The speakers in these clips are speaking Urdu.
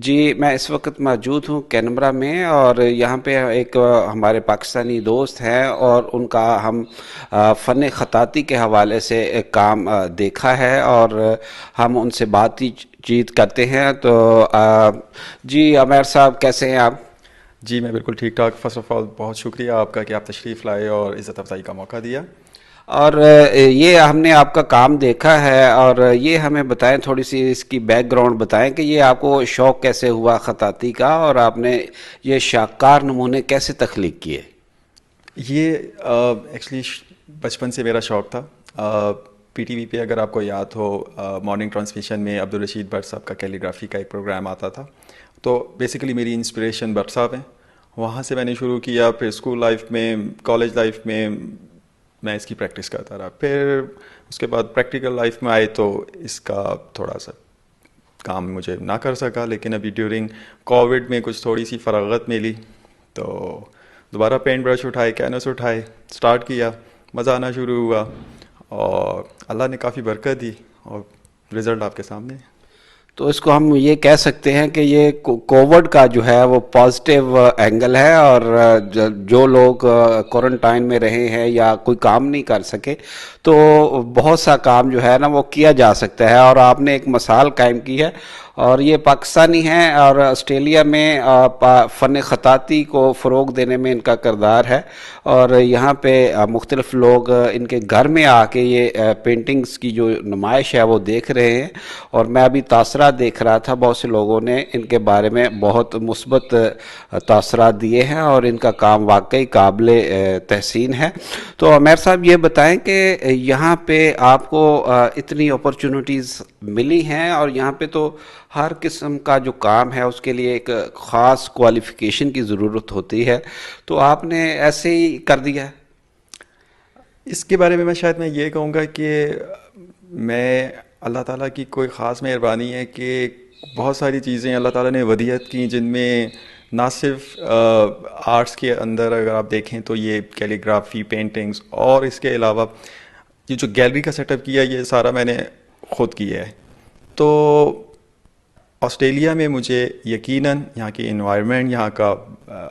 جی میں اس وقت موجود ہوں کینبرا میں، اور یہاں پہ ایک ہمارے پاکستانی دوست ہیں، اور ان کا ہم فن خطاطی کے حوالے سے ایک کام دیکھا ہے، اور ہم ان سے بات چیت کرتے ہیں۔ تو جی عمیر صاحب، کیسے ہیں آپ؟ جی میں بالکل ٹھیک ٹھاک۔ فرسٹ آف آل بہت شکریہ آپ کا کہ آپ تشریف لائے اور عزت افزائی کا موقع دیا۔ اور یہ ہم نے آپ کا کام دیکھا ہے، اور یہ ہمیں بتائیں، تھوڑی سی اس کی بیک گراؤنڈ بتائیں کہ یہ آپ کو شوق کیسے ہوا خطاطی کا، اور آپ نے یہ شاہکار نمونے کیسے تخلیق کیے؟ یہ ایکچولی بچپن سے میرا شوق تھا۔ پی ٹی وی پہ اگر آپ کو یاد ہو، مارننگ ٹرانسمیشن میں عبدالرشید بٹ صاحب کا کیلیگرافی کا ایک پروگرام آتا تھا، تو بیسیکلی میری انسپریشن بٹ صاحب ہیں۔ وہاں سے میں نے شروع کیا، پھر اسکول لائف میں، کالج لائف میں میں اس کی پریکٹس کرتا رہا۔ پھر اس کے بعد پریکٹیکل لائف میں آئے تو اس کا تھوڑا سا کام مجھے نہ کر سکا، لیکن ابھی ڈیورنگ کووڈ میں کچھ تھوڑی سی فراغت ملی تو دوبارہ پینٹ برش اٹھائے، کینوس اٹھائے، سٹارٹ کیا، مزہ آنا شروع ہوا، اور اللہ نے کافی برکت دی، اور رزلٹ آپ کے سامنے ہے۔ تو اس کو ہم یہ کہہ سکتے ہیں کہ یہ کووڈ کا جو ہے وہ پازیٹیو اینگل ہے، اور جو لوگ کوارنٹائن میں رہے ہیں یا کوئی کام نہیں کر سکے، تو بہت سا کام جو ہے نا وہ کیا جا سکتا ہے، اور آپ نے ایک مثال قائم کی ہے۔ اور یہ پاکستانی ہیں، اور آسٹریلیا میں فن خطاطی کو فروغ دینے میں ان کا کردار ہے، اور یہاں پہ مختلف لوگ ان کے گھر میں آ کے یہ پینٹنگز کی جو نمائش ہے وہ دیکھ رہے ہیں، اور میں ابھی تاثرات دیکھ رہا تھا، بہت سے لوگوں نے ان کے بارے میں بہت مثبت تاثرات دیے ہیں، اور ان کا کام واقعی قابل تحسین ہے۔ تو عمیر صاحب یہ بتائیں کہ یہاں پہ آپ کو اتنی اپرچونٹیز ملی ہیں، اور یہاں پہ تو ہر قسم کا جو کام ہے اس کے لیے ایک خاص کوالیفیکیشن کی ضرورت ہوتی ہے، تو آپ نے ایسے ہی کر دیا ہے؟ اس کے بارے میں شاید میں یہ کہوں گا کہ میں اللہ تعالیٰ کی کوئی خاص مہربانی ہے کہ بہت ساری چیزیں اللہ تعالیٰ نے ودیعت کی، جن میں نہ صرف آرٹس کے اندر اگر آپ دیکھیں تو یہ کیلیگرافی، پینٹنگز، اور اس کے علاوہ یہ جو گیلری کا سیٹ اپ کیا، یہ سارا میں نے خود کیا ہے۔ تو آسٹریلیا میں مجھے یقیناً یہاں کی انوائرمنٹ، یہاں کا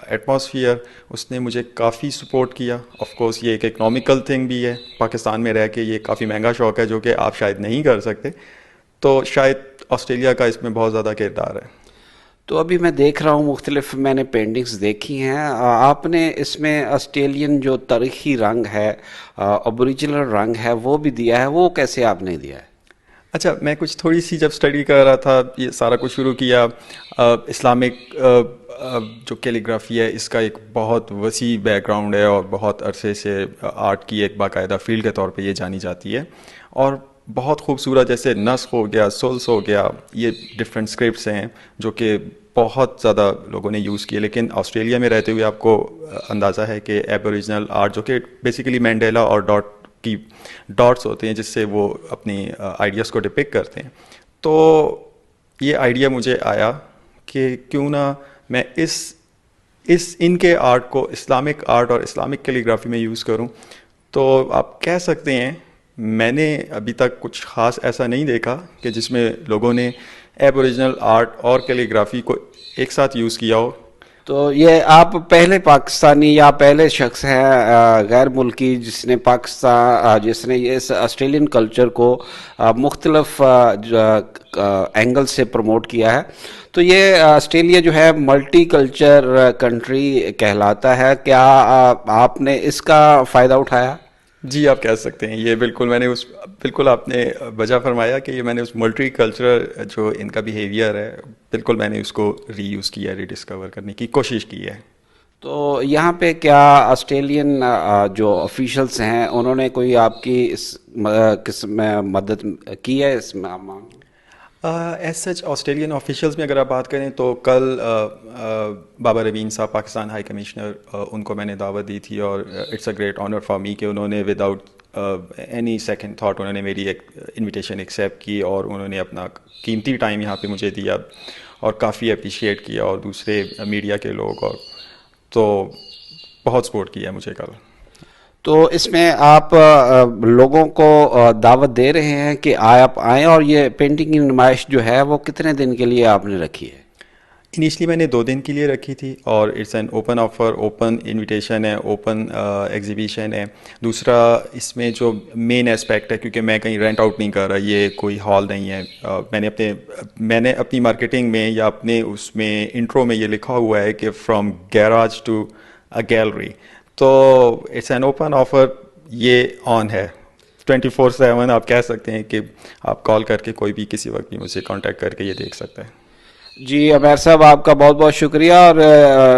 ایٹماسفیئر، اس نے مجھے کافی سپورٹ کیا۔ آف کورس یہ ایک اکنامیکل تھنگ بھی ہے، پاکستان میں رہ کے یہ کافی مہنگا شوق ہے جو کہ آپ شاید نہیں کر سکتے، تو شاید آسٹریلیا کا اس میں بہت زیادہ کردار ہے۔ تو ابھی میں دیکھ رہا ہوں، مختلف میں نے پینٹنگز دیکھی ہیں، آپ نے اس میں آسٹریلین جو تاریخی رنگ ہے، اوریجنل رنگ ہے، وہ بھی دیا ہے، وہ کیسے آپ نے دیا ہے؟ اچھا، میں کچھ تھوڑی سی جب اسٹڈی کر رہا تھا، یہ سارا کچھ شروع کیا، اسلامک جو کیلیگرافی ہے اس کا ایک بہت وسیع بیک گراؤنڈ ہے، اور بہت عرصے سے آرٹ کی ایک باقاعدہ فیلڈ کے طور پہ یہ جانی جاتی ہے، اور بہت خوبصورت، جیسے نسخ ہو گیا، سلس ہو گیا، یہ ڈفرینٹ اسکرپٹس ہیں جو کہ بہت زیادہ لوگوں نے یوز کیے۔ لیکن آسٹریلیا میں رہتے ہوئے آپ کو اندازہ ہے کہ ایبوریجنل آرٹ، جو کہ بیسیکلی مینڈیلا اور ڈاٹس ہوتے ہیں جس سے وہ اپنی آئیڈیاز کو ڈپک کرتے ہیں، تو یہ آئیڈیا مجھے آیا کہ کیوں نہ میں ان کے آرٹ کو اسلامک آرٹ اور اسلامک کیلیگرافی میں یوز کروں۔ تو آپ کہہ سکتے ہیں میں نے ابھی تک کچھ خاص ایسا نہیں دیکھا کہ جس میں لوگوں نے ایبوریجنل آرٹ اور کیلیگرافی کو ایک ساتھ یوز کیا ہو۔ تو یہ آپ پہلے پاکستانی یا پہلے شخص ہیں غیر ملکی جس نے اس آسٹریلین کلچر کو مختلف اینگل سے پروموٹ کیا ہے؟ تو یہ آسٹریلیا جو ہے ملٹی کلچر کنٹری کہلاتا ہے، کیا آپ نے اس کا فائدہ اٹھایا؟ جی آپ کہہ سکتے ہیں، یہ بالکل آپ نے وجہ فرمایا کہ یہ میں نے اس ملٹی کلچرل جو ان کا بیہیویئر ہے، بالکل میں نے اس کو ری یوز کیا، ری ڈسکور کرنے کی کوشش کی ہے۔ تو یہاں پہ کیا آسٹریلین جو آفیشلز ہیں انہوں نے کوئی آپ کی اس قسم میں مدد کی ہے اس معاملے میں؟ ایز سچ آسٹریلین آفیشلز میں اگر آپ بات کریں تو کل بابا روین صاحب، پاکستان ہائی کمشنر، ان کو میں نے دعوت دی تھی، اور it's a great honour for me کہ انہوں نے وداؤٹ اینی سیکنڈ تھاٹ انہوں نے میری ایک انویٹیشن ایکسیپٹ کی، اور انہوں نے اپنا قیمتی ٹائم یہاں پہ مجھے دیا، اور کافی اپریشیٹ کیا، اور دوسرے میڈیا کے لوگ، اور تو بہت سپورٹ کیا مجھے کل۔ تو اس میں آپ لوگوں کو دعوت دے رہے ہیں کہ آپ آئیں، اور یہ پینٹنگ کی نمائش جو ہے وہ کتنے دن کے لیے آپ نے رکھی ہے؟ انیشلی میں نے 2 دن کے لیے رکھی تھی اور it's an open offer, open invitation ہے، اوپن ایگزیبیشن ہے. دوسرا اس میں جو مین اسپیکٹ ہے، کیونکہ میں کہیں رینٹ آؤٹ نہیں کر رہا، یہ کوئی ہال نہیں ہے. میں نے اپنی مارکیٹنگ میں یا اپنے اس میں انٹرو میں یہ لکھا ہوا ہے کہ from garage to a gallery. تو اٹس این اوپن آفر، یہ آن ہے 24/7. آپ کہہ سکتے ہیں کہ آپ کال کر کے کوئی بھی کسی وقت بھی مجھ سے کانٹیکٹ کر کے یہ دیکھ سکتا ہے. جی عمیر صاحب، آپ کا بہت بہت شکریہ. اور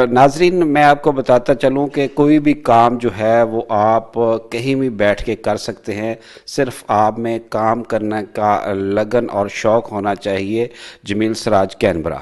ناظرین، میں آپ کو بتاتا چلوں کہ کوئی بھی کام جو ہے وہ آپ کہیں بھی بیٹھ کے کر سکتے ہیں، صرف آپ میں کام کرنے کا لگن اور شوق ہونا چاہیے. جمیل سراج، کینبرا.